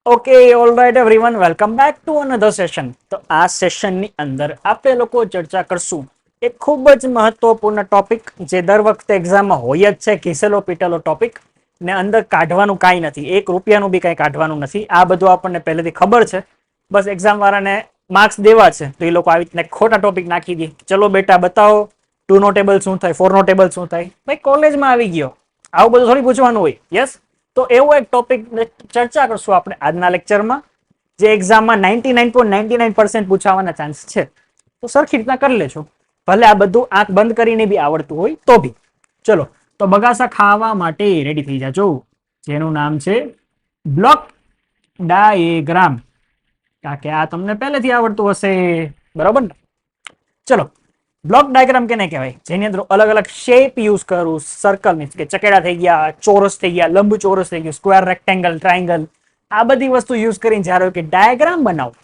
Okay alright everyone welcome back to another session. તો આ સેશનની અંદર આપણે લોકો ચર્ચા કરશું એક ખૂબ જ મહત્વપૂર્ણ ટોપિક જે દર વખતે એક્ઝામમાં હોય જ છે, ઘીસેલો પીટેલો ટોપિક ને અંદર કાઢવાનું કાંઈ નથી, 1 રૂપિયાનું બી કાંઈ કાઢવાનું નથી. આ બધું આપણને પહેલેથી ખબર છે, બસ એક્ઝામ વાળાને માર્ક્સ દેવા છે તો એ લોકો આવી રીતના ખોટા ટોપિક નાખી દે. ચલો બેટા બતાવો 2 નો ટેબલ શું થાય, 4 નો ટેબલ શું થાય. ભાઈ કોલેજમાં આવી ગયો, આવું બધું થોડી પૂછવાનું હોય. યસ, તો એવો એક ટોપિક ચર્ચા કરશું આપણે આજના લેક્ચરમાં, જે એક્ઝામમાં 99.99% પૂછાવાના ચાન્સ છે. તો સરખી રીતના કરી લેજો, ભલે આ બધું આંખ બંધ કરીને બી આવડતું હોય તો બી. ચલો તો બગાસા ખાવા માટે રેડી થઈ જાજો, જેનું નામ છે બ્લોક ડાયાગ્રામ, કારણ કે આ તમને પહેલેથી આવડતું હશે, બરાબર ને? ચલો, બ્લોક ડાયાગ્રામ કેને કહેવાય? જેની અંદર અલગ અલગ શેપ યુઝ કરું. સર્કલ મીન્સ કે ચકેડા થઈ ગયા, ચોરસ થઈ ગયા, લંબ ચોરસ થઈ ગયું, સ્ક્વેર, રેક્ટેંગલ, ટ્રાયંગલ, આ બધી વસ્તુ યુઝ કરીને જ્યારે કે ડાયાગ્રામ બનાવો,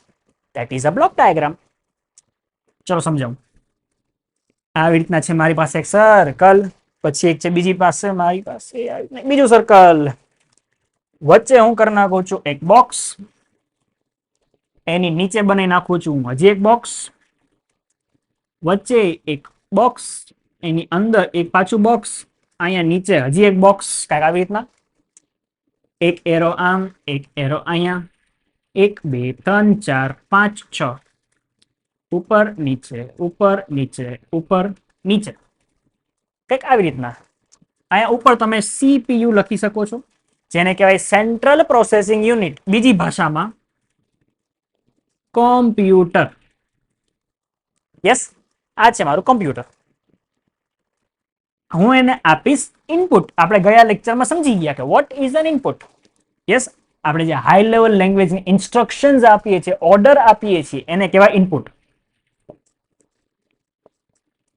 that is a block diagram. ચલો સમજાવું. આવી રીતના છે મારી પાસે એક સર્કલ, પછી એક છે બીજી પાસે મારી પાસે બીજું સર્કલ, વચ્ચે હું કરી નાખું છું એક બોક્સ, એની નીચે બનાવી નાખું છું હજી એક બોક્સ, વચ્ચે એક બોક્સ, એની અંદર એક પાછું બોક્સ, અહીંયા નીચે હજી એક બોક્સ, કાંઈક આવી રીતના. એક એરો આમ, એક એરો અહીંયા, 1 2 3 4 5 6, ઉપર નીચે ઉપર નીચે ઉપર નીચે, કંઈક આવી રીતના. અહીંયા ઉપર તમે CPU લખી શકો છો, જેને કહેવાય સેન્ટ્રલ પ્રોસેસિંગ યુનિટ, બીજી ભાષામાં કોમ્પ્યુટર. યસ, આ છે મારું કોમ્પ્યુટર. હું એને આપીશ ઇનપુટ. આપણે ગયા લેક્ચરમાં સમજી ગયા કે what is an input. Yes, આપણે જે હાઈ લેવલ લેંગ્વેજની ઇન્સ્ટ્રક્શન્સ આપીએ છીએ, ઓર્ડર આપીએ છીએ, એને કહેવાય ઇનપુટ.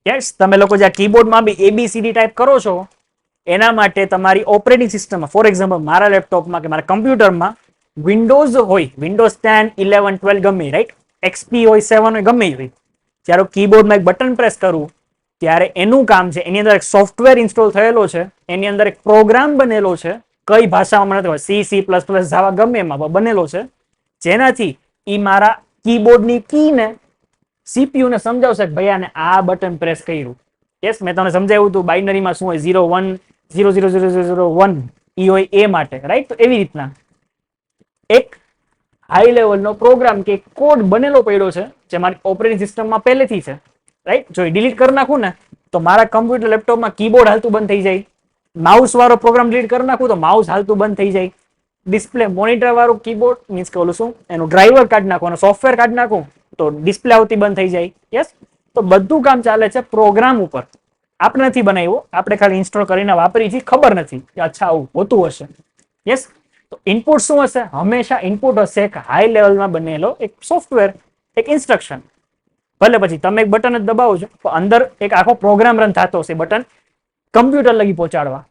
યસ, તમે લોકો જે કીબોર્ડમાં બી ABCD ટાઈપ કરો છો, એના માટે તમારી ઓપરેટિંગ સિસ્ટમમાં, ફોર એક્ઝામ્પલ મારા લેપટોપમાં કે મારા કમ્પ્યુટરમાં વિન્ડોઝ હોય, વિન્ડોઝ 10 11 12 ગમે, રાઈટ, XP હોય 7 હોય, ગમે હોય, જ્યારે કીબોર્ડમાં એક બટન પ્રેસ કરું ત્યારે એનું કામ છે, એની અંદર એક સોફ્ટવેર ઇન્સ્ટોલ થયેલો છે, એની અંદર એક પ્રોગ્રામ બનેલો છે, કઈ ભાષામાં નથી, C C++ જાવા ગમે એમાં બનેલો છે, જેનાથી ઈ મારા કીબોર્ડની કીને CPU ને સમજાવશે કે ભાઈ આને આ બટન પ્રેસ કર્યું. યસ, મેં તમને સમજાવ્યું હતું બાઇનરીમાં શું હોય, 0 1 0 0 0 0 1 ઈ હોય એ માટે, રાઈટ. તો એવી રીતના એક હાઈ લેવલનો પ્રોગ્રામ કે કોડ બનેલો પડ્યો છે, જે મારી ઓપરેટિંગ સિસ્ટમમાં પહેલેથી છે, રાઈટ. જો ડિલીટ કરી નાખું ને તો મારા કમ્પ્યુટર લેપટોપમાં કીબોર્ડ હાલતું બંધ થઈ જાય. માઉસ વાળો પ્રોગ્રામ ડિલીટ કરી નાખું તો માઉસ હાલતું બંધ થઈ જાય. ડિસ્પ્લે મોનિટર વાળું કીબોર્ડ મીન્સ કે ઓલું શું, એનું ડ્રાઈવર કાઢી નાખું, સોફ્ટવેર કાઢી નાખું તો ડિસ્પ્લે આવતી બંધ થઈ જાય. યસ, તો બધું કામ ચાલે છે પ્રોગ્રામ ઉપર. આપણે નથી બનાવ્યો, આપણે ખાલી ઇન્સ્ટોલ કરીને વાપરી છીએ, ખબર નથી કે અચ્છા આવું હોતું હશે. યસ, તો ઇનપુટ શું હશે? હંમેશા ઇનપુટ હશે એક હાઈ લેવલમાં બનેલો એક સોફ્ટવેર, એક ઇન્સ્ટ્રક્શન. ભલે પછી તમે એક બટન જ દબાવો છો તો અંદર એક આખો પ્રોગ્રામ રન થતો હશે, બટન કમ્પ્યુટર લગી પહોંચાડવા.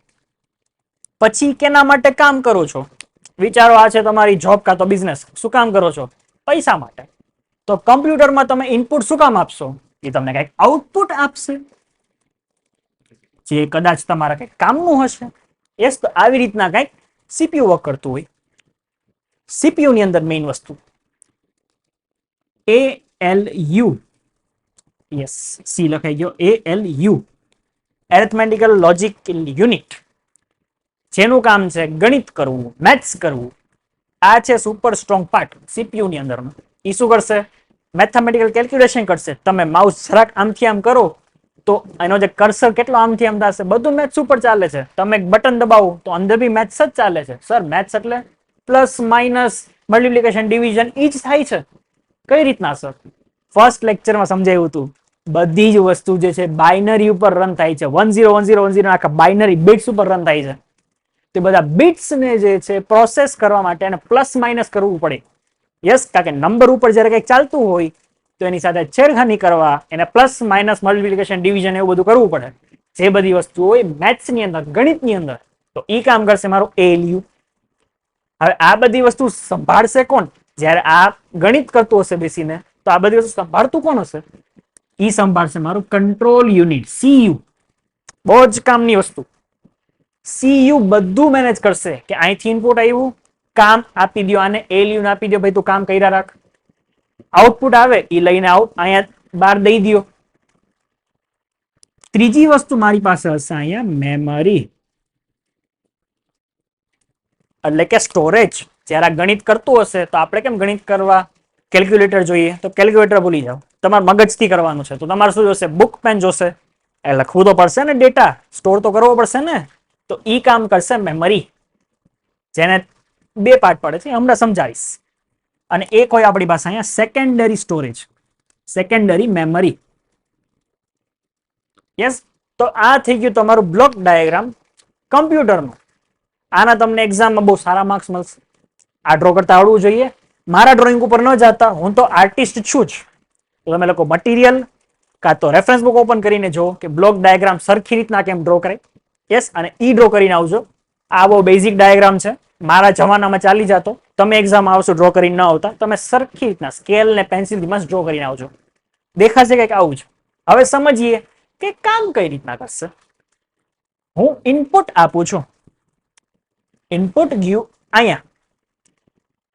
પછી કેના માટે કામ કરો છો? વિચારો, આ છે તમારી જોબ કાં તો બિઝનેસ. શું કામ કરો છો? પૈસા માટે. તો કમ્પ્યુટરમાં તમે ઇનપુટ શું કામ આપશો? એ તમને કંઈક આઉટપુટ આપશે, જે કદાચ તમારા કંઈક કામનું હશે. યસ, તો આવી રીતના કંઈક CPU વર્ક કરતું હોય. CPU ની અંદર મેઇન વસ્તુ ALU, યસ, સી લખાઈ ગયો, ALU, એરિથમેટિકલ લોજિક યુનિટ, જેનું કામ છે ગણિત કરવું, મેથ્સ કરવું. આ છે સુપર સ્ટ્રોંગ પાર્ટ CPU ની અંદરનો. એ શું કરશે? મેથેમેટિકલ કેલ્ક્યુલેશન કરશે. તમે માઉસ જરાક આમથી આમ કરો તો એનો જે કર્સર કેટલો આમથી આમ થશે, બધું મેથ્સ ઉપર ચાલે છે. તમે એક બટન દબાવો તો અંદર બી મેથ્સ જ ચાલે છે. સર મેથ્સ એટલે પ્લસ માઇનસ મલ્ટિપ્લિકેશન ડિવિઝન ઈ જ થાય છે. કઈ રીતના સર? ફર્સ્ટ લેક્ચરમાં સમજાવ્યું હતું, બધી જ વસ્તુ જે છે બાઇનરી ઉપર રન થાય છે. 101010 આખા બાઇનરી બિટ્સ ઉપર રન થાય છે. તે બધા બિટ્સ ને જે છે પ્રોસેસ કરવા માટે એને પ્લસ માઇનસ કરવું પડે. યસ, કારણ કે નંબર ઉપર જ્યારે કંઈક ચાલતું હોય તો એની સાથે છેડખાની કરવા, એને પ્લસ માઇનસ મલ્ટિપ્લિકેશન ડિવિઝન એવું બધું કરવું પડે. જે બધી વસ્તુ હોય મેથ્સ ની અંદર, ગણિતની અંદર, તો ઈ કામ કરશે મારું ALU. હવે આ બધી વસ્તુ સંભાળશે કોણ? જ્યારે આ ગણિત કરતું હશે બેસીને, તો આ બધી વસ્તુ સંભાળતું કોણ હશે? ઈ સંભાળશે મારું કંટ્રોલ યુનિટ, CU. બહુ જ કામની વસ્તુ. CU બધું મેનેજ કરશે કે અહીંથી ઇનપુટ આવ્યું, કામ આપી દો, આને એલયુ આપી દો, ભાઈ તું કામ કર્યા રાખ. આઉટપુટ આવે એ લઈને આઉટ અહીંયા બહાર દઈ દો. ત્રીજી વસ્તુ મારી પાસે હશે અહીંયા મેમરી, એટલે કે સ્ટોરેજ. જ્યારે આ ગણિત કરતું હશે તો આપણે કેમ ગણિત કરવા કેલ્ક્યુલેટર જોઈએ, તો કેલ્ક્યુલેટર ભૂલી જાઓ, તમારે મગજથી કરવાનું છે. તો તમારે શું જોશે? બુક પેન જોશે. એ લખવું તો પડશે ને, ડેટા સ્ટોર તો કરવો પડશે ને. તો ઈ કામ કરશે મેમરી, જેને બે પાર્ટ પડે છે, હમણાં સમજાવીશ. અને એક હોય આપણી પાસે અહીંયા secondary storage, secondary memory. Yes, તો આ થઈ ગયું તમારું બ્લોક ડાયાગ્રામ કમ્પ્યુટરનું. આના તમને એક્ઝામમાં બહુ સારા માર્ક્સ મળશે. આ ડ્રો કરતા આવડવું જોઈએ. મારા ડ્રોઈંગ ઉપર ન જતા, હું તો આર્ટિસ્ટ છું જ. તો તમે લોકો મટીરિયલ કાં તો રેફરન્સ બુક ઓપન કરીને જુઓ કે બ્લોક ડાયાગ્રામ સરખી રીતના કેમ ડ્રો કરે. યસ, અને ઈ ડ્રો કરીને આવજો. આ બહુ બેઝિક ડાયાગ્રામ છે, મારા જમાનામાં ચાલી જતો. તમે એક્ઝામ આવશો ડ્રો કરીને ન આવતા, તમે સરખી રીતના સ્કેલ ને પેન્સિલથી મસ્ત ડ્રો કરીને આવજો. દેખાશે કંઈક આવું જ. હવે સમજીએ કે કામ કઈ રીતના કરશે. હું ઇનપુટ આપું છું, ઇનપુટ ગયું અહીંયા,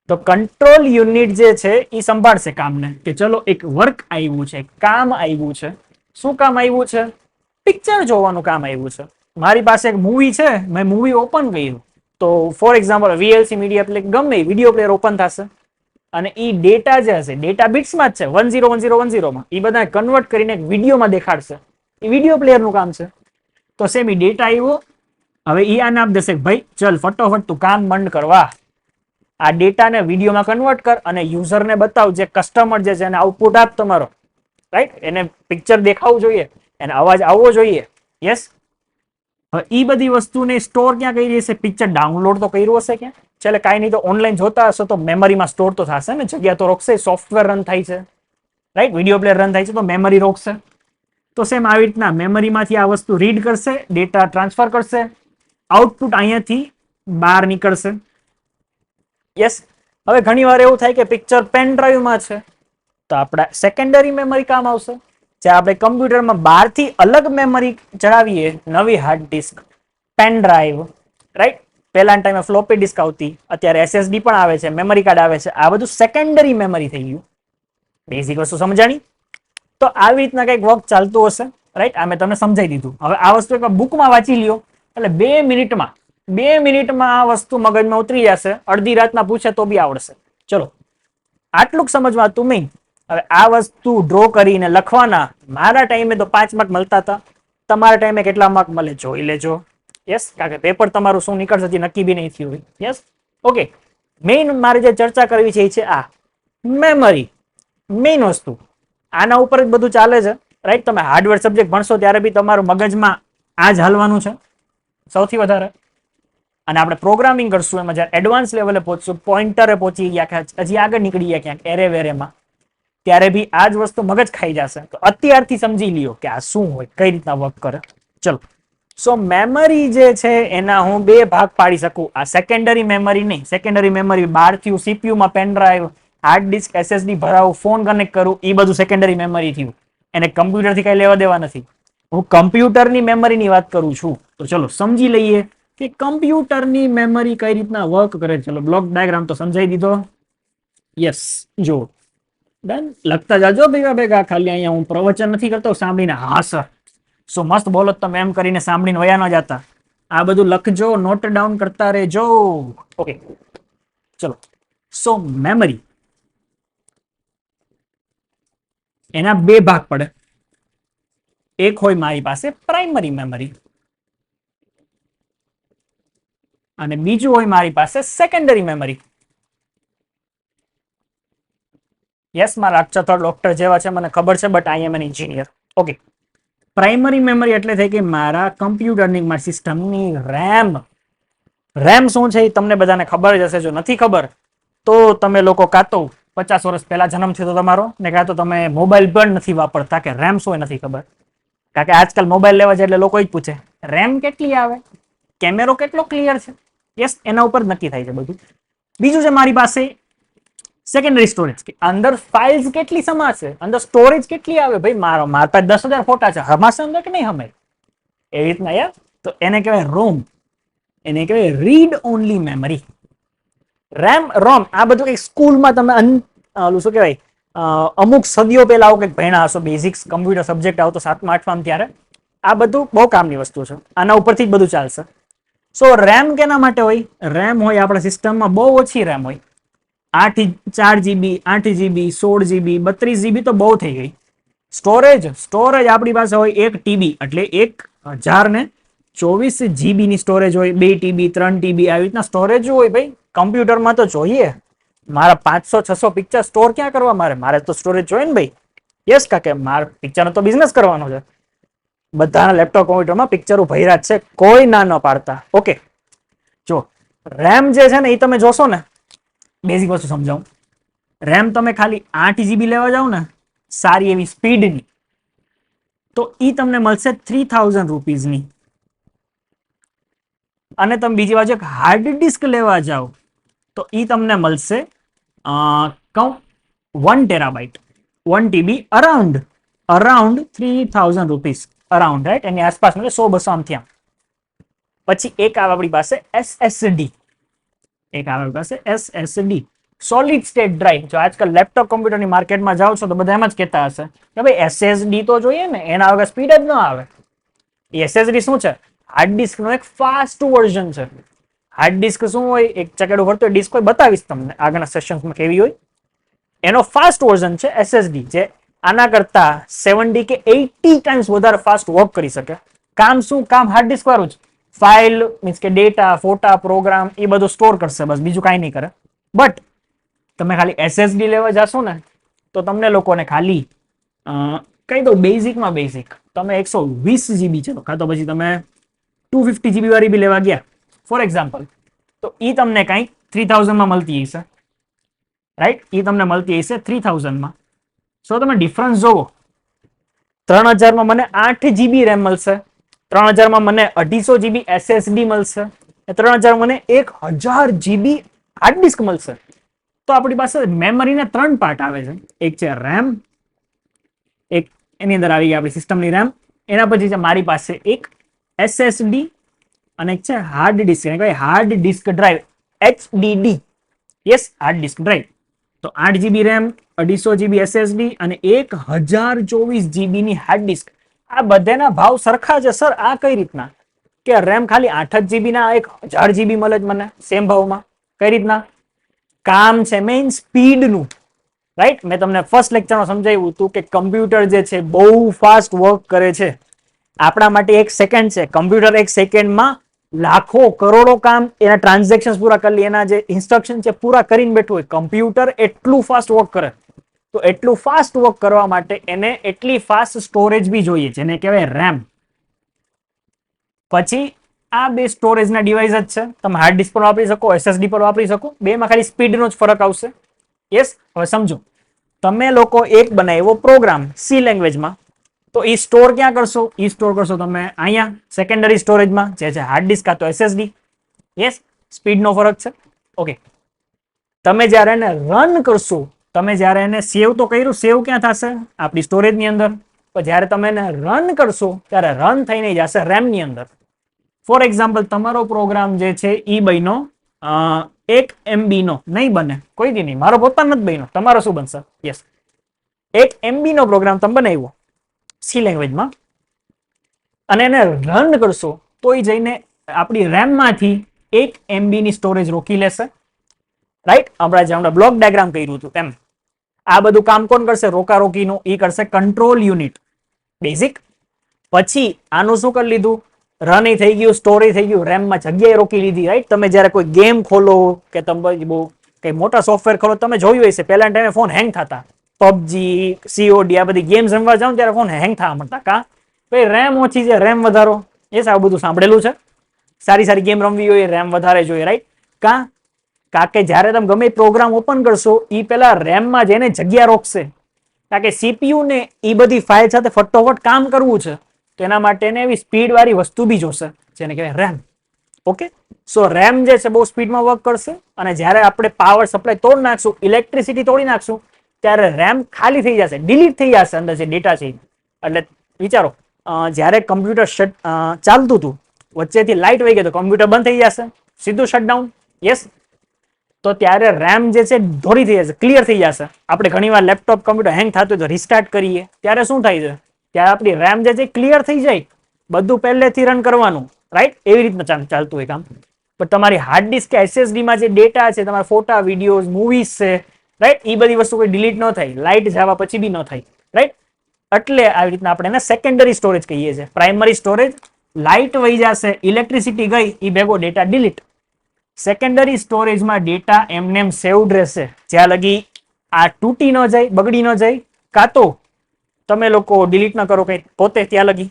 તો કંટ્રોલ યુનિટ જે છે એ સંભાળશે કામને કે ચલો એક વર્ક આવ્યું છે, કામ આવ્યું છે. શું કામ આવ્યું છે? પિક્ચર જોવાનું કામ આવ્યું છે. મારી પાસે એક મૂવી છે, મેં મૂવી ઓપન કર્યું, તો for example VLC media play ગમે વિડીયો પ્લેયર ઓપન થશે અને એ ડેટા જે હશે, ડેટા બિટ્સમાં જ છે 101010 માં, એ બધા કન્વર્ટ કરીને એક વિડીયોમાં દેખાડશે. એ વિડીયો પ્લેયરનું કામ છે. તો સેમ એ ડેટા આવ્યો, હવે ઈ આને આપ દેશે ભાઈ ચલ ફટોફટ તું કામ બંધ કરવા, આ ડેટાને વિડીયોમાં કન્વર્ટ કર અને યુઝરને બતાવ, જે કસ્ટમર જે છે એને આઉટપુટ આપ તમારો, રાઈટ? એને પિક્ચર દેખાવું જોઈએ, એને અવાજ આવવો જોઈએ. યસ, હવે ઈ બધી વસ્તુને સ્ટોર ક્યાં કરી હશે? પિક્ચર ડાઉનલોડ તો કર્યું હશે ક્યાં? ચાલે કાંઈ નહીં તો ઓનલાઈન જોતા હશો તો મેમરીમાં સ્ટોર તો થશે ને, જગ્યા તો રોકશે. સોફ્ટવેર રન થાય છે, રાઈટ? વિડીયો પ્લેયર રન થાય છે તો મેમરી રોકશે. તો સેમ આવી રીતના મેમરીમાંથી આ વસ્તુ રીડ કરશે, ડેટા ટ્રાન્સફર કરશે, આઉટપુટ અહીંયાથી બહાર નીકળશે. યસ, હવે ઘણી વાર એવું થાય કે પિક્ચર પેન ડ્રાઈવમાં છે, તો આપણા સેકન્ડરી મેમરી કામ આવશે. જે આપણે કમ્પ્યુટરમાં બહારથી અલગ મેમરી ચડાવીએ, નવી hard disk, pen drive, right? પહેલાના ટાઈમે ફ્લોપી ડિસ્ક આવતી, અત્યારે એસએસડી પણ આવે છે, મેમરી કાર્ડ આવે છે. આ બધું સેકન્ડરી મેમરી થઈ ગયું. બેઝિક વસ્તુ સમજાણી? તો આવી રીતના કંઈક વર્ક ચાલતું હશે, રાઈટ? આ મેં તમને સમજાવી દીધું. હવે આ વસ્તુ એક બુકમાં વાંચી લ્યો એટલે 2 મિનિટમાં આ વસ્તુ મગજમાં ઉતરી જશે. અડધી રાતના પૂછે તો બી આવડશે. ચલો, આટલું સમજવા તું મેં. હવે આ વસ્તુ ડ્રો કરીને લખવાના, મારા ટાઈમે તો 5 માર્ક મળતા હતા. તમારા ટાઈમે કેટલા માર્ક મળે જોઈ લેજો. યસ, કારણ કે પેપર તમારું શું નીકળશે તે નક્કી બી નહીં થયું હોય. Yes, okay. મેઇન મારે જે ચર્ચા કરવી છે એ છે આ મેમરી, મેઇન વસ્તુ. આના ઉપર જ બધું ચાલે છે, રાઈટ? તમે હાર્ડવેર સબ્જેક્ટ ભણશો ત્યારે બી તમારું મગજમાં આ જ હાલવાનું છે સૌથી વધારે. અને આપણે પ્રોગ્રામિંગ કરશું એમાં જ્યારે એડવાન્સ લેવલે પહોંચશું, પોઈન્ટરે પહોંચી ગયા, હજી આગળ નીકળી ગયા ક્યાંક એરે વેરેમાં, ત્યારે બી આ જ વસ્તુ મગજ ખાઈ જશે. તો અત્યારથી સમજી લ્યો કે આ શું હોય, કઈ રીતના વર્ક કરે. ચલો, સો મેમરી જે છે એના હું 2 ભાગ પાડી શકું. આ સેકન્ડરી મેમરી નહીં, સેકન્ડરી મેમરી બહારથી સીપીયુમાં pen drive, hard disk, SSD ભરાવું, ફોન કનેક્ટ કરું, એ બધું સેકન્ડરી મેમરી થયું. એને કમ્પ્યુટરથી કઈ લેવા દેવા નથી. હું કમ્પ્યુટરની મેમરીની વાત કરું છું. તો ચલો સમજી લઈએ કે કમ્પ્યુટરની મેમરી કઈ રીતના વર્ક કરે. ચલો, બ્લોક ડાયાગ્રામ તો સમજાઈ દીધો. યસ, જો ડન. લખતા જાજો ભેગા ભેગા. ખાલી અહીંયા હું પ્રવચન નથી કરતો સાંભળીને હા સર સો મસ્ત બોલો તમે એમ કરીને સાંભળીને વયા ન જતા. આ બધું લખજો, નોટ ડાઉન કરતા રહેજો. ઓકે, ચલો. સો મેમરી એના 2 ભાગ પડે. એક હોય મારી પાસે પ્રાઇમરી મેમરી અને બીજું હોય મારી પાસે સેકન્ડરી મેમરી. યસ, મારા અક્ષર ડોક્ટર જેવા છે મને ખબર છે, but I am an engineer. Okay, primary memory એટલે થઈ કે મારા કમ્પ્યુટરની, મારી સિસ્ટમની રેમ. રેમ શું છે એ તમને બધાને ખબર જ હશે. જો નથી ખબર તો તમે લોકો કાં તો 50 વર્ષ પહેલા જન્મ થયો તો તમારો, ને કાં તો તમે મોબાઈલ પણ નથી વાપરતા કે રેમ શું એ નથી ખબર. કારણ કે આજકાલ મોબાઈલ લેવા જાય એટલે લોકો જ પૂછે રેમ કેટલી આવે, કેમેરો કેટલો ક્લિયર છે. યસ, એના ઉપર નક્કી થાય છે બધું. બીજું છે મારી પાસે સેકન્ડરી સ્ટોરેજ, કે અંદર ફાઇલ્સ કેટલી સમાશે, અંદર સ્ટોરેજ કેટલી આવે. ભાઈ મારા પાસે 10,000 ફોટા છે, હમાશે અંદર કે નહીં હમે, એવી રીતના યાર. તો એને કહેવાય રોમ, એને કહેવાય read only memory. RAM ROM આ બધું એક સ્કૂલમાં તમે ઓલું શું કહેવાય અમુક સદીઓ પહેલા આવું કંઈક ભણ્યા હશો, બેઝિક્સ કમ્પ્યુટર સબ્જેક્ટ આવતો 7મા 8માં ત્યારે. આ બધું બહુ કામની વસ્તુ છે, આના ઉપરથી જ બધું ચાલશે. સો રેમ કેના માટે હોય? રેમ હોય આપણા સિસ્ટમમાં બહુ ઓછી રેમ હોય, 4 GB, 8 GB, 16 GB, 32 GB તો બહુ થઈ ગઈ. સ્ટોરેજ આપણી પાસે હોય 1 TB, એટલે 1024 GB ની સ્ટોરેજ હોય, 2 TB, 3 TB આવી રીતના સ્ટોરેજ હોય. ભાઈ કમ્પ્યુટરમાં તો જોઈએ, મારા 500-600 પિક્ચર સ્ટોર ક્યાં કરવા? મારે તો સ્ટોરેજ જોઈએ ને ભાઈ. યસ કાકે, મારે પિક્ચરનો તો બિઝનેસ કરવાનો છે. બધાના લેપટોપ કોમ્પ્યુટરમાં પિક્ચરો ભર્યા જ છે, કોઈ ના ન પાડતા. ઓકે, જો રેમ જે છે ને એ તમે જોશો ને, બેઝિક વસ્તુ સમજાવું. રેમ તમે ખાલી 8 GB લેવા જાવ ને સારી એવી સ્પીડની, તો એ તમને મળશે 3000 રૂપીઝની. અને તમે બીજી બાજુ એક હાર્ડ ડિસ્ક લેવા જાઓ તો એ તમને મળશે 1 TB, 1 TB around 3000 rupees around, right? એની આસપાસ મળે 100-200 આમ થયા. પછી એક આવે આપણી પાસે SSD, સોલિડ સ્ટેટ ડ્રાઈવ. જો આજકાલ લેપટોપ કોમ્પ્યુટરની માર્કેટમાં જાઓ છો તો બધા એમ જ કહેતા હશે કે ભાઈ SSD તો જોઈએ ને, એના વગર સ્પીડ જ ન આવે. SSD શું છે? હાર્ડ ડિસ્ક નું એક ફાસ્ટ વર્ઝન છે. હાર્ડ ડિસ્ક શું હોય? એક ચકેડું ફરતું ડિસ્ક હોય, બતાવીશ તમને આગળના સેશન્સમાં કેવી હોય. એનો ફાસ્ટ વર્ઝન છે SSD, જે આના કરતા 70 કે 80 ટાઈમ્સ વધારે ફાસ્ટ વર્ક કરી શકે. કામ શું? કામ હાર્ડ ડિસ્ક વાળું જ. ફાઇલ મીન્સ કે ડેટા, ફોટા, પ્રોગ્રામ એ બધું સ્ટોર કરશે, બસ બીજું કાંઈ નહીં કરે. બટ તમે ખાલી SSD લેવા જશો ને તો તમને લોકોને ખાલી કહી દો બેઝિકમાં બેઝિક તમે 120 GB છે, કાં તો પછી તમે 250 GB વાળી બી લેવા ગયા ફોર એક્ઝામ્પલ, તો એ તમને કંઈક 3000 માં મળતી હશે, રાઈટ? એ તમને મળતી હશે 3000 માં. સો તમે ડિફરન્સ જોવો, 3000 માં મને 8 GB રેમ મળશે, 3000 માં મને 250 GB SSD મળશે, 3000 મને 1000 GB હાર્ડ ડિસ્ક મળશે. તો આપણી પાસે મેમરીના 3 પાર્ટ આવે છે. એક છે રેમ, એક એની અંદર આવી ગઈ આપણી સિસ્ટમની રેમ, એના પછી છે મારી પાસે એક SSD અને એક છે હાર્ડ ડિસ્ક, એને કહેવાય hard disk drive, HDD. Yes, hard disk drive. તો 8 GB રેમ, 250 GB SSD અને 1024 GB ની હાર્ડ ડિસ્ક. આ બધાના ભાવ સરખા છે સર. આ કઈ રીતના કે રેમ ખાલી 8 GB ના 1000 GB મળે જ મને સેમ ભાવમાં? કઈ રીતના? કામ છે મેઇન સ્પીડનું, રાઈટ? મેં તમને ફર્સ્ટ લેક્ચરમાં સમજાવ્યું હતું કે કમ્પ્યુટર જે છે બહુ ફાસ્ટ વર્ક કરે છે. આપણા માટે 1 સેકન્ડ છે, કમ્પ્યુટર 1 સેકન્ડમાં લાખો કરોડો કામ, એના ટ્રાન્ઝેક્શન પૂરા કરી લે, એના જે ઇન્સ્ટ્રક્શન છે પૂરા કરીને બેઠું હોય. કમ્પ્યુટર એટલું ફાસ્ટ વર્ક કરે, તો એટલું ફાસ્ટ વર્ક કરવા માટે એને એટલી ફાસ્ટ સ્ટોરેજ બી જોઈએ, જેને કહેવાય રેમ. પછી આ બે સ્ટોરેજના ડિવાઇસ જ છે. તમે હાર્ડ ડિસ્ક પર વાપરી શકો, SSD પર વાપરી શકો, બેમાં ખાલી સ્પીડનો જ ફરક આવશે. યસ, હવે સમજો, તમે લોકો એક બનાવ્યો પ્રોગ્રામ C લેંગ્વેજમાં, તો એ સ્ટોર ક્યાં કરશો? એ સ્ટોર કરશો તમે અહીંયા સેકન્ડરી સ્ટોરેજમાં, જે છે હાર્ડ ડિસ્ક કાં તો SSD. યસ, સ્પીડનો ફરક છે. ઓકે, તમે જ્યારે એને રન કરશો, તમે જ્યારે એને સેવ તો કર્યું, સેવ ક્યાં થશે? આપણી સ્ટોરેજની અંદર. પણ જ્યારે તમે એને રન કરશો ત્યારે રન થઈને જશે રેમની અંદર. ફોર એક્ઝામ્પલ, તમારો પ્રોગ્રામ જે છે એ બન્યો 1 MB નો નહીં બને, કોઈ દી નહીં, મારો પોતાનો જ બન્યો, તમારો શું બનશે? યસ, 1 MB નો પ્રોગ્રામ તમે બનાવ્યો C લેંગ્વેજમાં અને એને રન કરશો તો એ જઈને આપણી રેમમાંથી 1 MB ની સ્ટોરેજ રોકી લેશે, રાઈટ? હમણાં બ્લોક ડાયાગ્રામ કર્યું હતું તેમ આ બધું કામ કોણ કરશે? રોકારોકીનું એ કરશે કંટ્રોલ યુનિટ, બેઝિક. પછી આનું શું કરી લીધું? રન થઈ ગયું, સ્ટોરેજ થઈ ગયું, રેમમાં જગ્યાએ રોકી લીધી, રાઈટ? તમે જ્યારે કોઈ ગેમ ખોલો કે તમે બહુ કઈ મોટા સોફ્ટવેર ખોલો, તમે જોયું હશે પહેલા ટાઈમે ફોન હેંગ થતા, પબજી, COD આ બધી ગેમ્સ રમવા જાવ ત્યારે ફોન હેંગ થવા મળતા. કા ભાઈ રેમ ઓછી છે, રેમ વધારો. એ આ બધું સાંભળેલું છે. સારી સારી ગેમ રમવી હોય રેમ વધારે જોઈએ, રાઈટ? કારણ કે જ્યારે તમે ગમે પ્રોગ્રામ ઓપન કરશો એ પેલા રેમમાં જઈને જગ્યા રોકશે, કારણ કે CPU ને એ બધી ફાઇલ સાથે ફટોફટ કામ કરવું છે, તો એના માટે એવી સ્પીડ વાળી વસ્તુ બી જોશે, જેને કહેવાય રેમ. ઓકે, સો રેમ જે છે બહુ સ્પીડમાં વર્ક કરશે. અને જ્યારે આપણે પાવર સપ્લાય તોડી નાખશું, ઇલેક્ટ્રિસિટી તોડી નાખશું, ત્યારે રેમ ખાલી થઈ જશે, ડિલીટ થઈ જશે અંદર જે ડેટા છે. એટલે વિચારો, જ્યારે કમ્પ્યુટર ચાલતું હતું, વચ્ચેથી લાઇટ વહી ગઈ તો કમ્પ્યુટર બંધ થઈ જશે, સીધું શટડાઉન. યસ, તો ત્યારે રેમ જે છે ધોરી થઈ જશે, ક્લિયર થઈ જશે. આપણે ઘણીવાર લેપટોપ કમ્પ્યુટર હેંગ થતું હોય તો રિસ્ટાર્ટ કરીએ ત્યારે શું થાય છે, ત્યારે આપણી રેમ જે છે ક્લિયર થઈ જાય, બધું પહેલેથી રન કરવાનું, રાઈટ? એવી રીતના ચાલતું હોય કામ. પણ તમારી હાર્ડ ડિસ્ક કે એસએસડીમાં જે ડેટા છે, તમારા ફોટા, વિડીયોઝ, મૂવીઝ છે, રાઈટ, એ બધી વસ્તુ કોઈ ડિલીટ ન થાય, લાઇટ જવા પછી બી ન થાય, રાઈટ? એટલે આવી રીતના આપણે એને સેકન્ડરી સ્ટોરેજ કહીએ છીએ. પ્રાઇમરી સ્ટોરેજ લાઇટ વહી જશે, ઇલેક્ટ્રિસિટી ગઈ, એ ભેગો ડેટા ડિલીટ. સેકન્ડરી સ્ટોરેજમાં ડેટા એમનેમ સેવડ રહેશે જ્યાં લગી આ તૂટી ન જાય, બગડી ન જાય, કાં તો તમે લોકો ડિલીટ ન કરો કઈ પોતે ત્યાં લગી.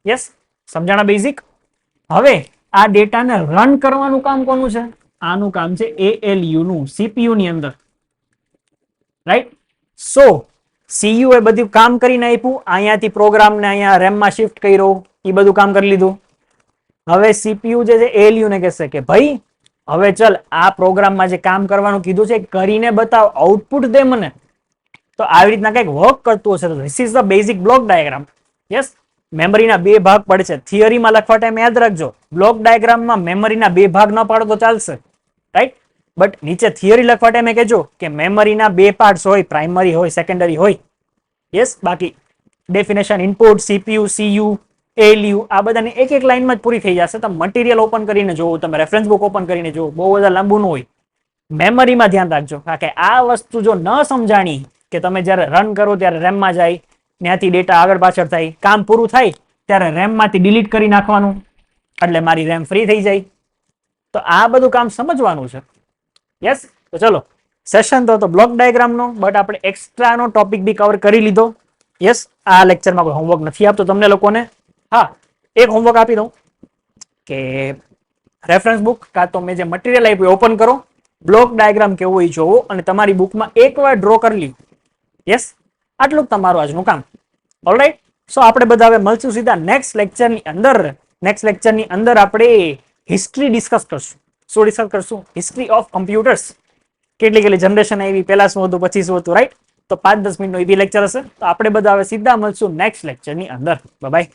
યસ, સમજાણા બેઝિક? હવે આ ડેટાને રન કરવાનું કામ કોનું છે? આનું કામ છે ALU નું, CPU ની અંદર, રાઈટ? સો સીયુ એ બધું કામ કરીને આપ્યું, અહીંયાથી પ્રોગ્રામને અહીંયા રેમમાં શિફ્ટ કર્યો, એ બધું કામ કરી લીધું. હવે સીપીયુ જે છે ALU ને કહેશે કે ભાઈ હવે ચલ આ પ્રોગ્રામમાં જે કામ કરવાનું કીધું છે કરીને બતાવ, આઉટપુટ દે મને. તો આવી રીતના કંઈક વર્ક કરતું હશે. તો this is the basic block diagram. Yes, મેમરીના બે ભાગ પડે છે. થિયરીમાં લખવા ટાઈમ યાદ રાખજો, બ્લોક ડાયાગ્રામમાં મેમરીના બે ભાગ ન પાડો તો ચાલશે, રાઈટ? બટ નીચે થિયરી લખવા ટાઈમે કહેજો કે મેમરીના બે પાર્ટ્સ હોય, પ્રાઇમરી હોય, સેકન્ડરી હોય. યસ, બાકી definition, input, CPU, Cu, ALU આ બધાની એક એક લાઈનમાં જ પૂરી થઈ જશે. તમે મટીરિયલ ઓપન કરીને જોવો, તમે રેફરન્સ બુક ઓપન કરીને જોવો, બહુ બધા લાંબુ ન હોય. મેમરીમાં ધ્યાન રાખજો, કારણ કે આ વસ્તુ જો ન સમજાણી કે તમે જ્યારે રન કરો ત્યારે રેમમાં જાય, ત્યાંથી ડેટા આગળ પાછળ થાય, કામ પૂરું થાય ત્યારે રેમમાંથી ડિલીટ કરી નાખવાનું, એટલે મારી રેમ ફ્રી થઈ જાય. તો આ બધું કામ સમજવાનું છે. યસ, તો ચલો સેશન તો બ્લોક ડાયાગ્રામનો, બટ આપણે એક્સ્ટ્રાનો ટોપિક બી કવર કરી લીધો. યસ, આ લેક્ચરમાં કોઈ હોમવર્ક નથી આપતો તમને લોકોને. હા, એક હોમવર્ક આપી દઉં કે રેફરન્સ બુક કાં તો મેં જે મટીરિયલ આપ્યું ઓપન કરો, બ્લોક ડાયાગ્રામ કેવો એ જોવો અને તમારી બુકમાં એકવાર ડ્રો કરી લ્યો. યસ, આટલું જ તમારું આજનું કામ. ઓલરાઈટ, સો આપણે બધા હવે મળશું સીધા નેક્સ્ટ લેક્ચરની અંદર. નેક્સ્ટ લેક્ચરની અંદર આપણે હિસ્ટ્રી ડિસ્કસ કરશું. શું ડિસ્કસ કરશું? History of computers. કેટલી જનરેશન આવી, પહેલા શું હતું, પછી શું હતું, રાઈટ? તો 5-10 મિનિટનો એ બી લેક્ચર હશે. તો આપણે બધા હવે સીધા મળશું નેક્સ્ટ લેક્ચરની અંદર. Bye bye.